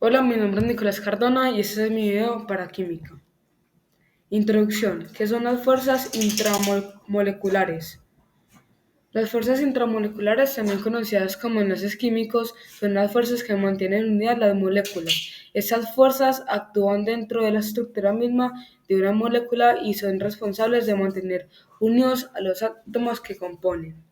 Hola, mi nombre es Nicolás Cardona y este es mi video para química. Introducción. ¿Qué son las fuerzas intramoleculares? Las fuerzas intramoleculares, también conocidas como enlaces químicos, son las fuerzas que mantienen unidas las moléculas. Estas fuerzas actúan dentro de la estructura misma de una molécula y son responsables de mantener unidos a los átomos que componen.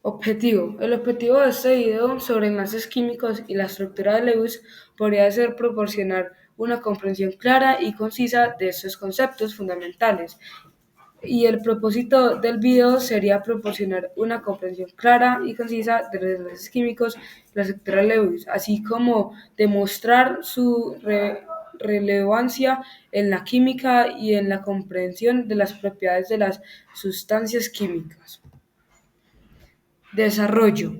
Objetivo. El objetivo de este video sobre enlaces químicos y la estructura de Lewis podría ser proporcionar una comprensión clara y concisa de estos conceptos fundamentales. Y el propósito del video sería proporcionar una comprensión clara y concisa de los enlaces químicos y la estructura de Lewis, así como demostrar su relevancia en la química y en la comprensión de las propiedades de las sustancias químicas. Desarrollo.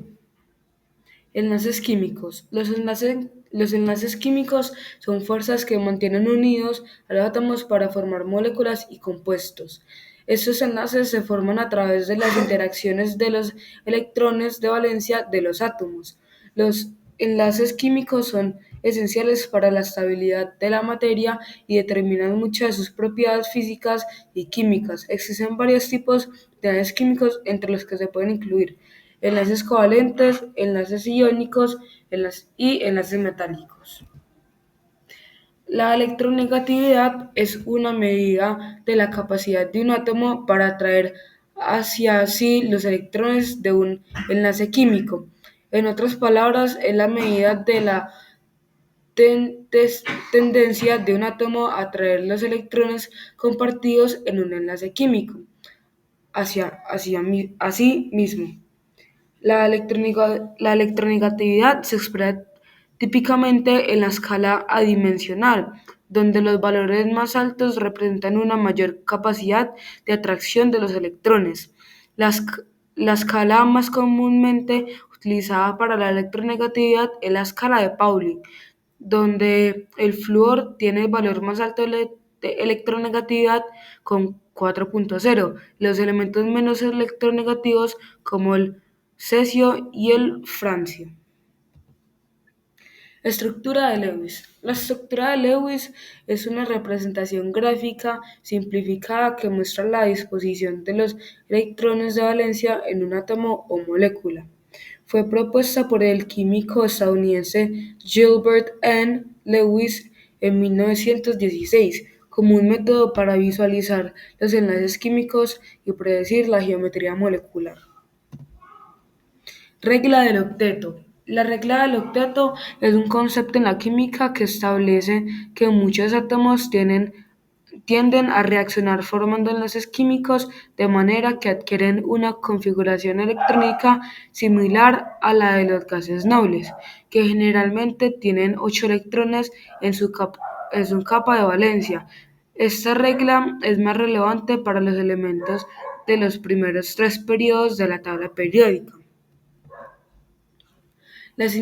Enlaces químicos. Los enlaces químicos son fuerzas que mantienen unidos a los átomos para formar moléculas y compuestos. Estos enlaces se forman a través de las interacciones de los electrones de valencia de los átomos. Los enlaces químicos son esenciales para la estabilidad de la materia y determinan muchas de sus propiedades físicas y químicas. Existen varios tipos de enlaces químicos entre los que se pueden incluir enlaces covalentes, enlaces iónicos y enlaces metálicos. La electronegatividad es una medida de la capacidad de un átomo para atraer hacia sí los electrones de un enlace químico. En otras palabras, es la medida de la tendencia de un átomo a atraer los electrones compartidos en un enlace químico hacia sí mismo. La electronegatividad se expresa típicamente en la escala adimensional, donde los valores más altos representan una mayor capacidad de atracción de los electrones. La escala más comúnmente utilizada para la electronegatividad es la escala de Pauli, donde el flúor tiene el valor más alto de electronegatividad con 4.0. Los elementos menos electronegativos como el cesio y el francio. Estructura de Lewis. La estructura de Lewis es una representación gráfica simplificada que muestra la disposición de los electrones de valencia en un átomo o molécula. Fue propuesta por el químico estadounidense Gilbert N. Lewis en 1916 como un método para visualizar los enlaces químicos y predecir la geometría molecular. Regla del octeto. La regla del octeto es un concepto en la química que establece que muchos átomos tienden a reaccionar formando enlaces químicos de manera que adquieren una configuración electrónica similar a la de los gases nobles, que generalmente tienen 8 electrones en su capa de valencia. Esta regla es más relevante para los elementos de los primeros 3 periodos de la tabla periódica. Las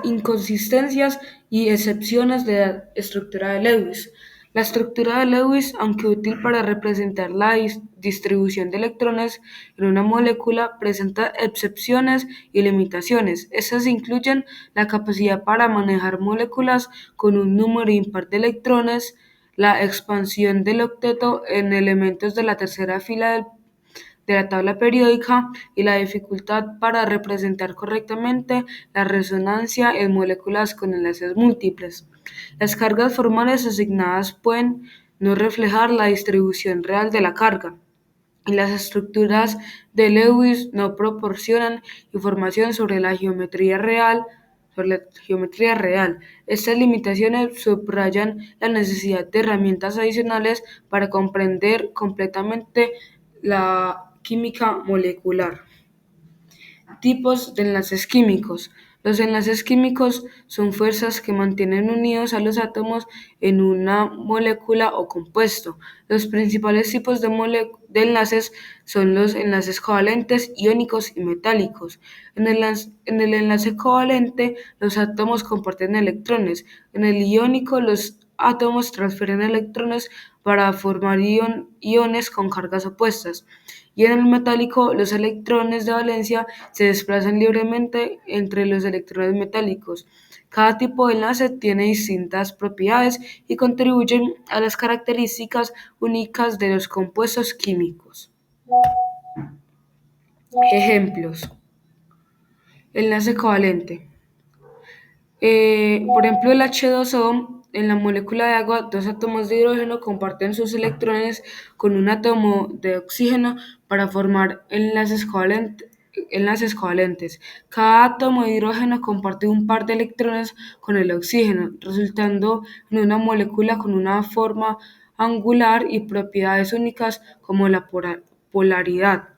inconsistencias y excepciones de la estructura de Lewis. La estructura de Lewis, aunque útil para representar la distribución de electrones en una molécula, presenta excepciones y limitaciones. Estas incluyen la capacidad para manejar moléculas con un número impar de electrones, la expansión del octeto en elementos de la tercera fila de la tabla periódica y la dificultad para representar correctamente la resonancia en moléculas con enlaces múltiples. Las cargas formales asignadas pueden no reflejar la distribución real de la carga, y las estructuras de Lewis no proporcionan información sobre la geometría real. Estas limitaciones subrayan la necesidad de herramientas adicionales para comprender completamente la química molecular. Tipos de enlaces químicos. Los enlaces químicos son fuerzas que mantienen unidos a los átomos en una molécula o compuesto. Los principales tipos de enlaces son los enlaces covalentes, iónicos y metálicos. En el enlace covalente, los átomos comparten electrones. En el iónico, los átomos transfieren electrones para formar iones con cargas opuestas. Y en el metálico, los electrones de valencia se desplazan libremente entre los electrones metálicos. Cada tipo de enlace tiene distintas propiedades y contribuyen a las características únicas de los compuestos químicos. Ejemplos. Enlace covalente. Por ejemplo, el H2O, en la molécula de agua, dos átomos de hidrógeno comparten sus electrones con un átomo de oxígeno para formar enlaces covalentes. Cada átomo de hidrógeno comparte un par de electrones con el oxígeno, resultando en una molécula con una forma angular y propiedades únicas como la polaridad.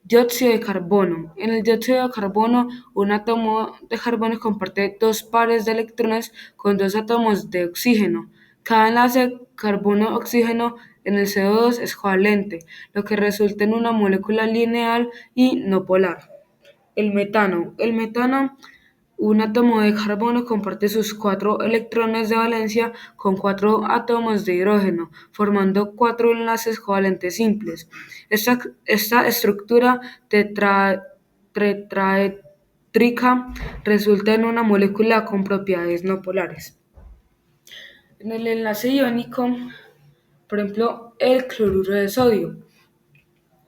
Dióxido de carbono. En el dióxido de carbono, un átomo de carbono comparte dos pares de electrones con dos átomos de oxígeno. Cada enlace carbono-oxígeno en el CO2 es covalente, lo que resulta en una molécula lineal y no polar. El metano. El metano, un átomo de carbono comparte sus cuatro electrones de valencia con cuatro átomos de hidrógeno, formando cuatro enlaces covalentes simples. Esta estructura tetraédrica resulta en una molécula con propiedades no polares. En el enlace iónico, por ejemplo, el cloruro de sodio.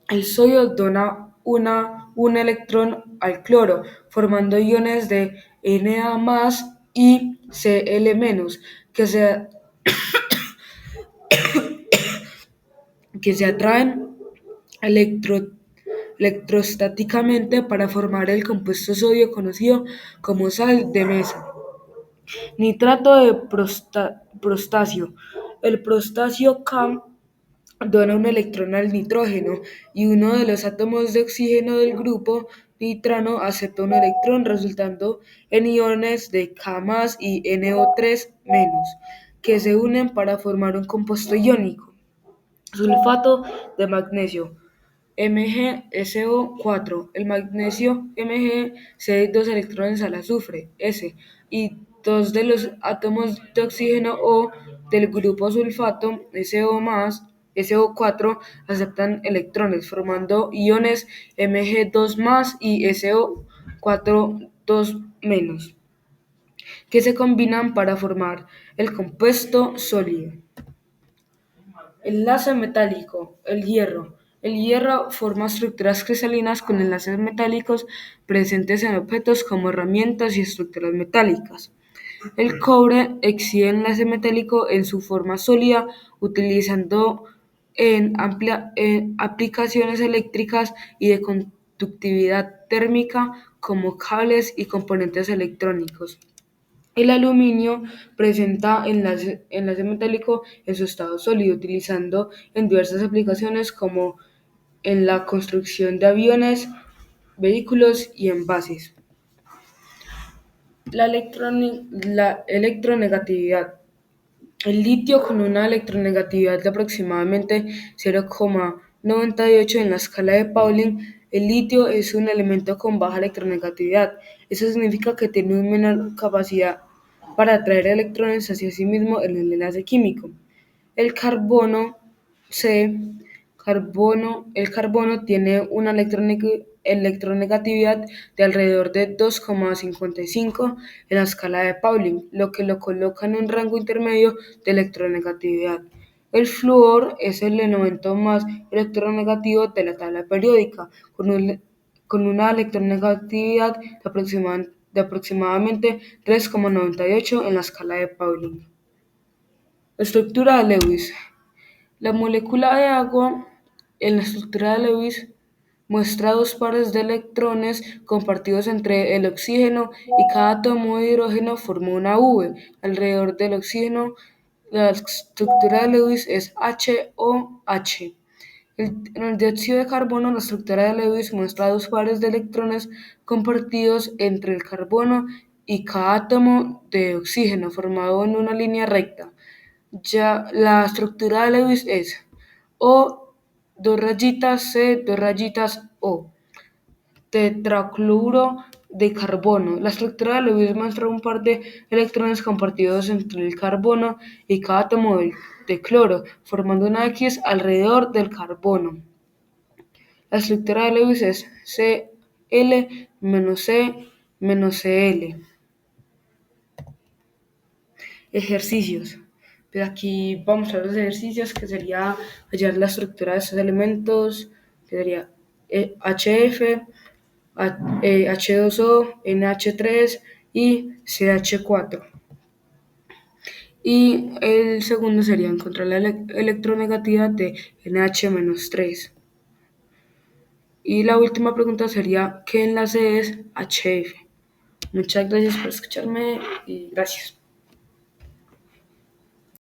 El sodio dona un electrón al cloro, formando iones de Na+ y Cl-, que se, que se atraen electro- electrostáticamente para formar el compuesto sodio conocido como sal de mesa. Nitrato de prostacio. El prostacio K dona un electrón al nitrógeno y uno de los átomos de oxígeno del grupo nitrano acepta un electrón, resultando en iones de K+ y NO3-, que se unen para formar un compuesto iónico. Sulfato de magnesio. MgSO4. El magnesio Mg cede dos electrones al azufre S y dos de los átomos de oxígeno O del grupo sulfato SO4 aceptan electrones, formando iones Mg2+ y SO4 2-, que se combinan para formar el compuesto sólido. Enlace metálico. El hierro. El hierro forma estructuras cristalinas con enlaces metálicos presentes en objetos como herramientas y estructuras metálicas. El cobre exhibe enlace metálico en su forma sólida, utilizando en aplicaciones eléctricas y de conductividad térmica como cables y componentes electrónicos. El aluminio presenta enlace metálico en su estado sólido, utilizando en diversas aplicaciones como en la construcción de aviones, vehículos y envases. La electronegatividad. El litio, con una electronegatividad de aproximadamente 0,98 en la escala de Pauling, el litio es un elemento con baja electronegatividad. Eso significa que tiene una menor capacidad para atraer electrones hacia sí mismo en el enlace químico. El carbono C. El carbono tiene una electronegatividad de alrededor de 2,55 en la escala de Pauling, lo que lo coloca en un rango intermedio de electronegatividad. El flúor es el elemento más electronegativo de la tabla periódica, con una electronegatividad de aproximadamente 3,98 en la escala de Pauling. Estructura de Lewis. La molécula de agua en la estructura de Lewis muestra dos pares de electrones compartidos entre el oxígeno y cada átomo de hidrógeno forma una V alrededor del oxígeno. La estructura de Lewis es HOH. En el dióxido de carbono, la estructura de Lewis muestra dos pares de electrones compartidos entre el carbono y cada átomo de oxígeno formado en una línea recta. Ya la estructura de Lewis es O, dos rayitas, C, dos rayitas, O. Tetracloruro de carbono. La estructura de Lewis muestra un par de electrones compartidos entre el carbono y cada átomo de cloro, formando una X alrededor del carbono. La estructura de Lewis es Cl menos C menos Cl. Ejercicios. Pues aquí vamos a ver los ejercicios, que sería hallar la estructura de estos elementos, que sería HF, H2O, NH3 y CH4. Y el segundo sería encontrar la electronegatividad de NH-3. Y la última pregunta sería, ¿qué enlace es HF? Muchas gracias por escucharme y gracias.